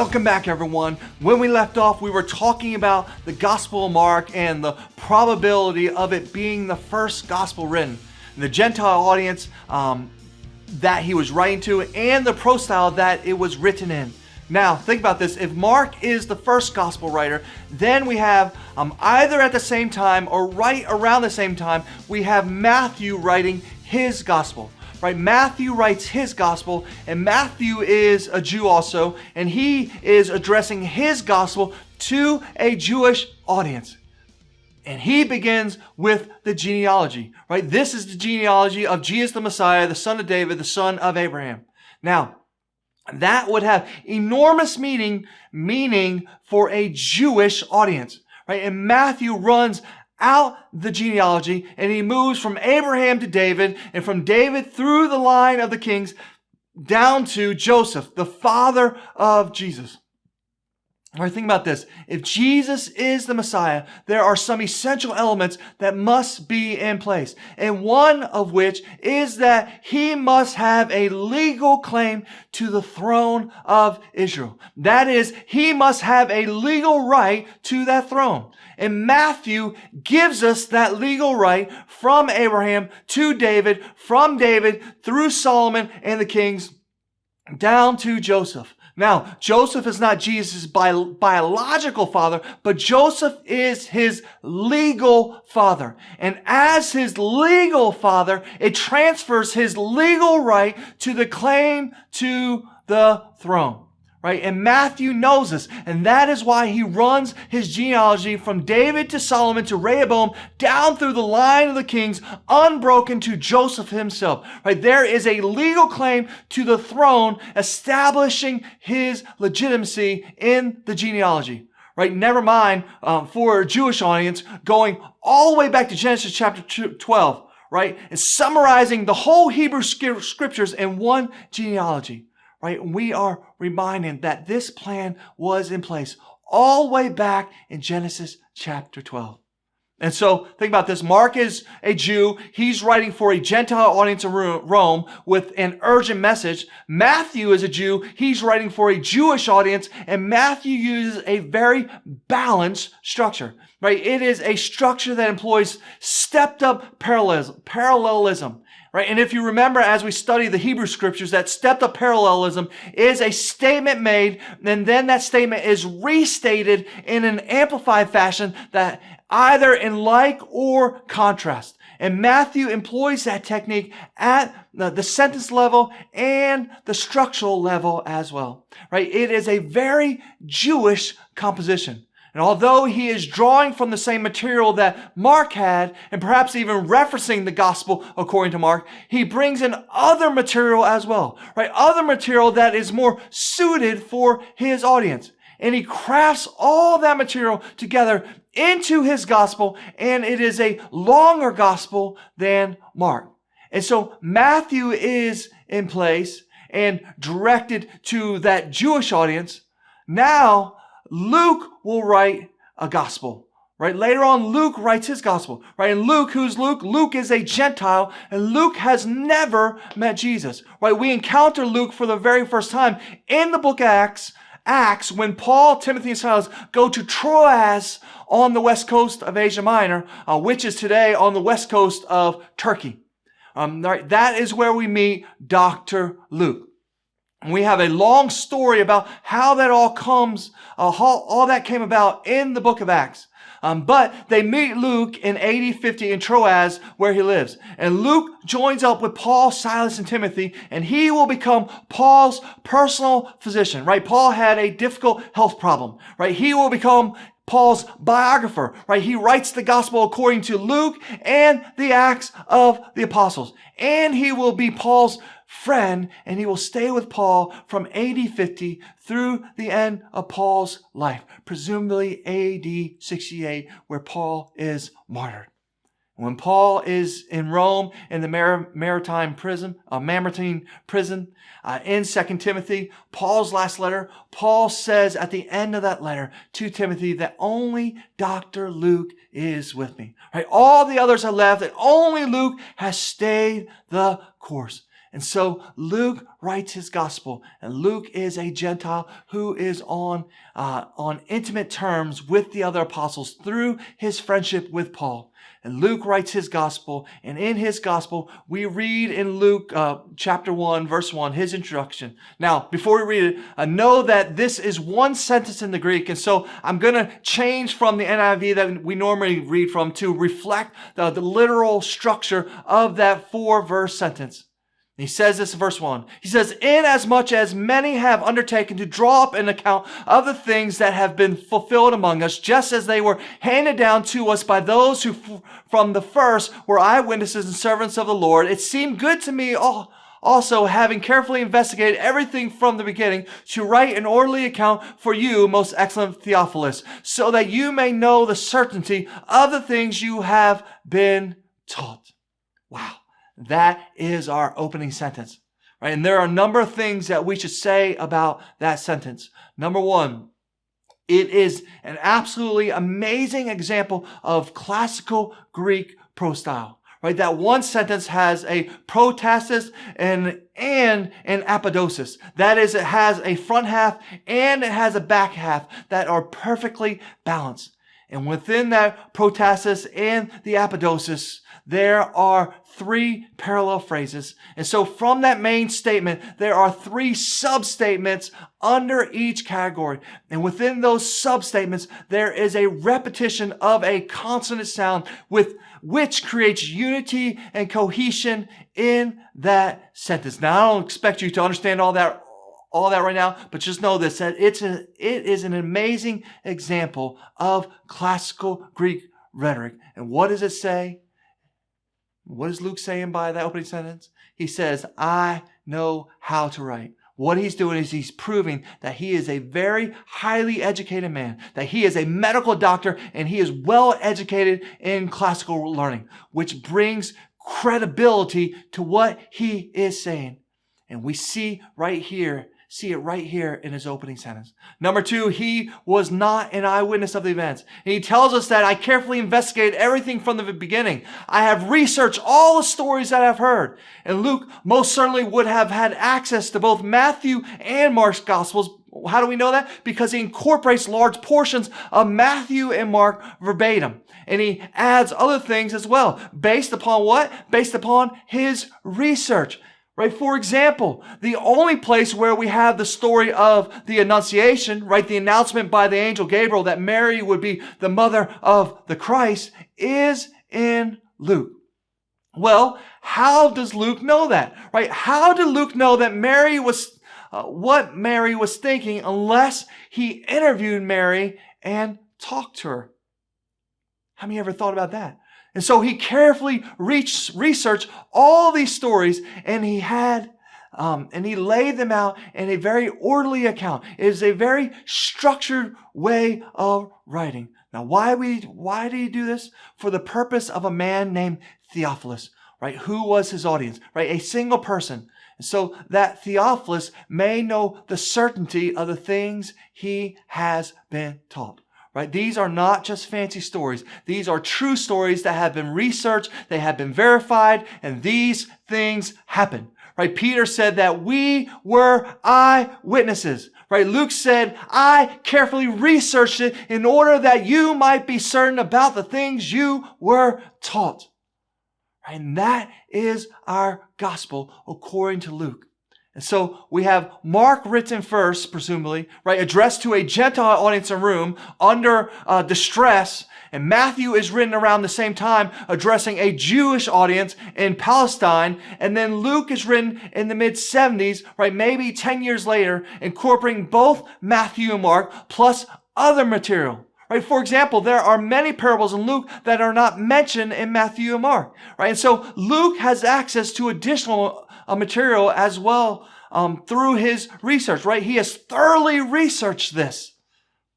Welcome back, everyone. When we left off, we were talking about the Gospel of Mark and the probability of it being the first gospel written. The Gentile audience that he was writing to and the prostyle that it was written in. Now, think about this. If Mark is the first gospel writer, then we have either at the same time or right around the same time, we have Matthew writing his gospel. Right, Matthew writes his gospel, and Matthew is a Jew also, and he is addressing his gospel to a Jewish audience. And he begins with the genealogy, right? This is the genealogy of Jesus the Messiah, the son of David, the son of Abraham. Now, that would have enormous meaning for a Jewish audience, right? And Matthew runs out the genealogy, and he moves from Abraham to David, and from David through the line of the kings down to Joseph, the father of Jesus. All right, think about this. If Jesus is the Messiah, there are some essential elements that must be in place. And one of which is that he must have a legal claim to the throne of Israel. That is, he must have a legal right to that throne. And Matthew gives us that legal right from Abraham to David, from David through Solomon and the kings down to Joseph. Now, Joseph is not Jesus' biological father, but Joseph is his legal father. And as his legal father, it transfers his legal right to the claim to the throne. Right? And Matthew knows this, and that is why he runs his genealogy from David to Solomon to Rehoboam down through the line of the kings, unbroken to Joseph himself. Right? There is a legal claim to the throne, establishing his legitimacy in the genealogy. Right? Never mind for a Jewish audience going all the way back to Genesis chapter 12. Right? And summarizing the whole Hebrew scriptures in one genealogy. Right? We are reminded that this plan was in place all the way back in Genesis chapter 12. And so think about this. Mark is a Jew. He's writing for a Gentile audience in Rome with an urgent message. Matthew is a Jew. He's writing for a Jewish audience, and Matthew uses a very balanced structure. Right? It is a structure that employs stepped up parallelism. Right? And if you remember, as we study the Hebrew scriptures, that stepped up parallelism is a statement made, and then that statement is restated in an amplified fashion that either in like or contrast. And Matthew employs that technique at the sentence level and the structural level as well. Right? It is a very Jewish composition. And although he is drawing from the same material that Mark had, and perhaps even referencing the gospel according to Mark, he brings in other material as well, right? Other material that is more suited for his audience. And he crafts all that material together into his gospel, and it is a longer gospel than Mark. And so Matthew is in place and directed to that Jewish audience. Now, Luke will write a gospel, right? Later on, Luke writes his gospel, right? And Luke, who's Luke? Luke is a Gentile, and Luke has never met Jesus, right? We encounter Luke for the very first time in the book of Acts, when Paul, Timothy, and Silas go to Troas on the west coast of Asia Minor, which is today on the west coast of Turkey. Right? That is where we meet Dr. Luke. We have a long story about how that all that came about in the book of Acts. But they meet Luke in AD 50 in Troas, where he lives. And Luke joins up with Paul, Silas, and Timothy, and he will become Paul's personal physician, right? Paul had a difficult health problem, right? He will become Paul's biographer, right? He writes the gospel according to Luke and the Acts of the Apostles. And he will be Paul's friend, and he will stay with Paul from AD 50 through the end of Paul's life, presumably AD 68, where Paul is martyred. When Paul is in Rome in the Mamertine prison, in 2 Timothy, Paul's last letter, Paul says at the end of that letter to Timothy that only Dr. Luke is with me. Right? All the others have left, and only Luke has stayed the course. And so Luke writes his gospel, and Luke is a Gentile who is on intimate terms with the other apostles through his friendship with Paul. And Luke writes his gospel, and in his gospel, we read in Luke chapter 1, verse 1, his introduction. Now, before we read it, know that this is one sentence in the Greek, and so I'm going to change from the NIV that we normally read from to reflect the literal structure of that 4-verse sentence. He says this in verse 1. He says, "Inasmuch as many have undertaken to draw up an account of the things that have been fulfilled among us, just as they were handed down to us by those who from the first were eyewitnesses and servants of the Lord, it seemed good to me also, having carefully investigated everything from the beginning, to write an orderly account for you, most excellent Theophilus, so that you may know the certainty of the things you have been taught." Wow. That is our opening sentence, right? And there are a number of things that we should say about that sentence. Number one, it is an absolutely amazing example of classical Greek prose style, right? That one sentence has a protasis and an apodosis. That is, it has a front half and it has a back half that are perfectly balanced. And within that protasis and the apodosis, there are 3 parallel phrases. And so from that main statement, there are 3 substatements under each category. And within those substatements, there is a repetition of a consonant sound which creates unity and cohesion in that sentence. Now, I don't expect you to understand all that right now, but just know this, that it is an amazing example of classical Greek rhetoric. And what does it say? What is Luke saying by that opening sentence? He says, "I know how to write." What he's doing is he's proving that he is a very highly educated man, that he is a medical doctor, and he is well educated in classical learning, which brings credibility to what he is saying. And we see it right here in his opening sentence. Number 2, he was not an eyewitness of the events. And he tells us that I carefully investigated everything from the beginning. I have researched all the stories that I've heard. And Luke most certainly would have had access to both Matthew and Mark's Gospels. How do we know that? Because he incorporates large portions of Matthew and Mark verbatim. And he adds other things as well. Based upon what? Based upon his research. Right? For example, the only place where we have the story of the Annunciation, right, the announcement by the angel Gabriel that Mary would be the mother of the Christ, is in Luke. Well, how does Luke know that? Right? How did Luke know that Mary was what Mary was thinking unless he interviewed Mary and talked to her? How many ever thought about that? And so he carefully researched all these stories, and he laid them out in a very orderly account. It is a very structured way of writing. Now, why did he do this? For the purpose of a man named Theophilus, right? Who was his audience, right? A single person. And so that Theophilus may know the certainty of the things he has been taught. Right? These are not just fancy stories. These are true stories that have been researched, they have been verified, and these things happen. Right? Peter said that we were eyewitnesses. Right? Luke said, I carefully researched it in order that you might be certain about the things you were taught. Right? And that is our gospel according to Luke. And so we have Mark written first, presumably, right, addressed to a Gentile audience in Rome under distress. And Matthew is written around the same time, addressing a Jewish audience in Palestine. And then Luke is written in the mid-70s, right, maybe 10 years later, incorporating both Matthew and Mark, plus other material. Right? For example, there are many parables in Luke that are not mentioned in Matthew and Mark. Right? And so Luke has access to additional material as well through his research. Right? He has thoroughly researched this.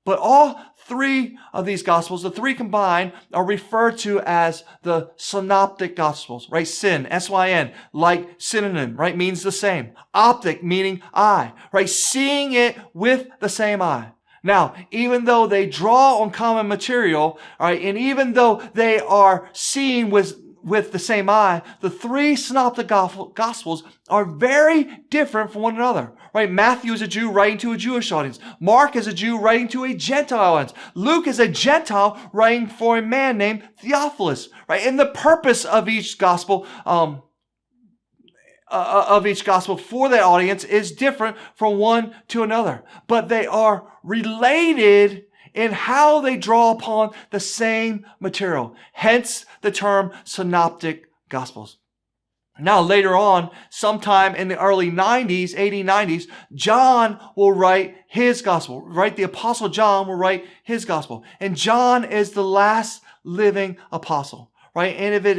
But all 3 of these Gospels, the 3 combined, are referred to as the synoptic Gospels. Right? Syn, S-Y-N, like synonym, right? Means the same. Optic, meaning eye. Right? Seeing it with the same eye. Now, even though they draw on common material, all right, and even though they are seen with with the same eye, the three synoptic gospels are very different from one another, right? Matthew is a Jew writing to a Jewish audience. Mark is a Jew writing to a Gentile audience. Luke is a Gentile writing for a man named Theophilus, right? And the purpose of each gospel, for that audience is different from one to another, but they are related in how they draw upon the same material. Hence the term synoptic gospels. Now later on, sometime in the early 90s, 80s, John will write his gospel, right? The apostle John will write his gospel. And John is the last living apostle, right? And if it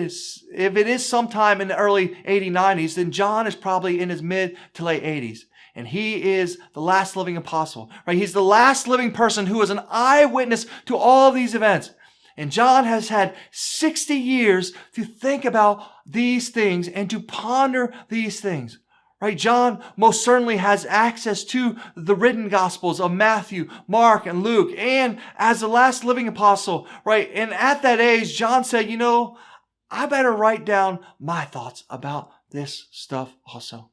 is sometime in the early 90s, then John is probably in his mid to late 80s. And he is the last living apostle, right? He's the last living person who is an eyewitness to all of these events. And John has had 60 years to think about these things and to ponder these things, right? John most certainly has access to the written gospels of Matthew, Mark, and Luke. And as the last living apostle, right? And at that age, John said, I better write down my thoughts about this stuff also.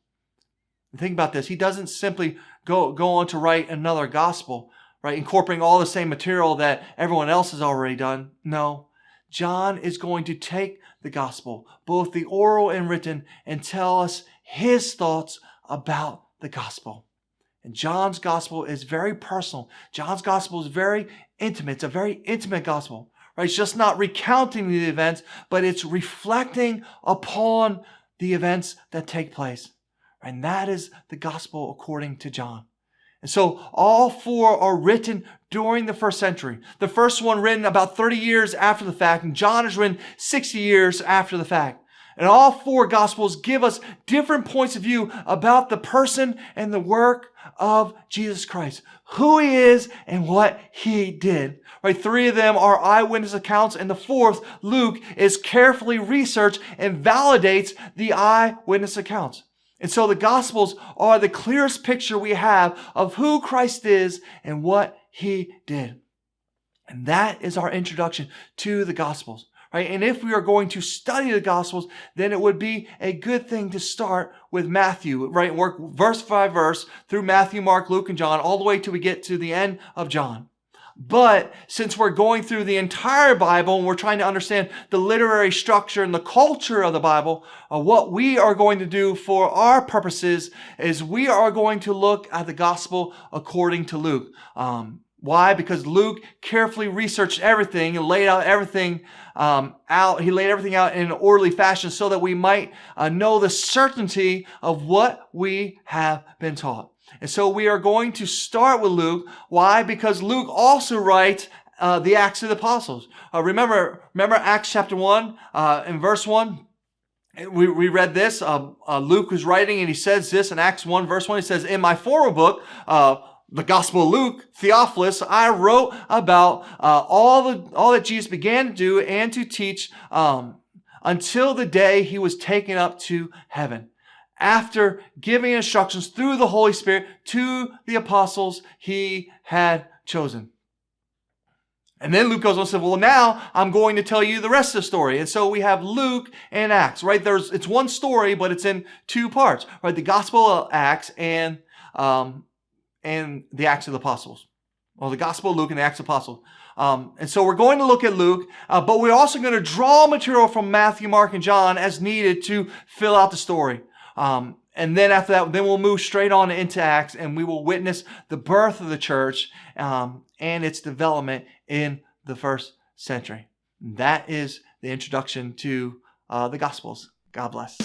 Think about this. He doesn't simply go on to write another gospel, right? Incorporating all the same material that everyone else has already done. No, John is going to take the gospel, both the oral and written, and tell us his thoughts about the gospel. And John's gospel is very personal. John's gospel is very intimate. It's a very intimate gospel, right? It's just not recounting the events, but it's reflecting upon the events that take place. And that is the gospel according to John. And so all four are written during the first century. The first one written about 30 years after the fact, and John is written 60 years after the fact. And all four gospels give us different points of view about the person and the work of Jesus Christ, who he is and what he did. Right? Three of them are eyewitness accounts, and the fourth, Luke, is carefully researched and validates the eyewitness accounts. And so the Gospels are the clearest picture we have of who Christ is and what he did. And that is our introduction to the Gospels, right? And if we are going to study the Gospels, then it would be a good thing to start with Matthew, right? Work verse by verse through Matthew, Mark, Luke, and John, all the way till we get to the end of John. But since we're going through the entire Bible and we're trying to understand the literary structure and the culture of the Bible, what we are going to do for our purposes is we are going to look at the gospel according to Luke. Why? Because Luke carefully researched everything and laid out everything out. He laid everything out in an orderly fashion so that we might know the certainty of what we have been taught. And so we are going to start with Luke. Why? Because Luke also writes the Acts of the Apostles. Remember Acts chapter 1 in verse 1? We read this. Luke was writing and he says this in Acts 1 verse 1. He says, in my former book, the Gospel of Luke, Theophilus, I wrote about all that Jesus began to do and to teach until the day he was taken up to heaven, after giving instructions through the Holy Spirit to the apostles he had chosen. And then Luke goes on and says, well, now I'm going to tell you the rest of the story. And so we have Luke and Acts, right? It's one story, but it's in two parts, right? The Gospel of Acts and the Acts of the Apostles. Well, the Gospel of Luke and the Acts of the Apostles. And so we're going to look at Luke, but we're also going to draw material from Matthew, Mark, and John as needed to fill out the story. And then after that, then we'll move straight on into Acts and we will witness the birth of the church and its development in the first century. That is the introduction to the Gospels. God bless.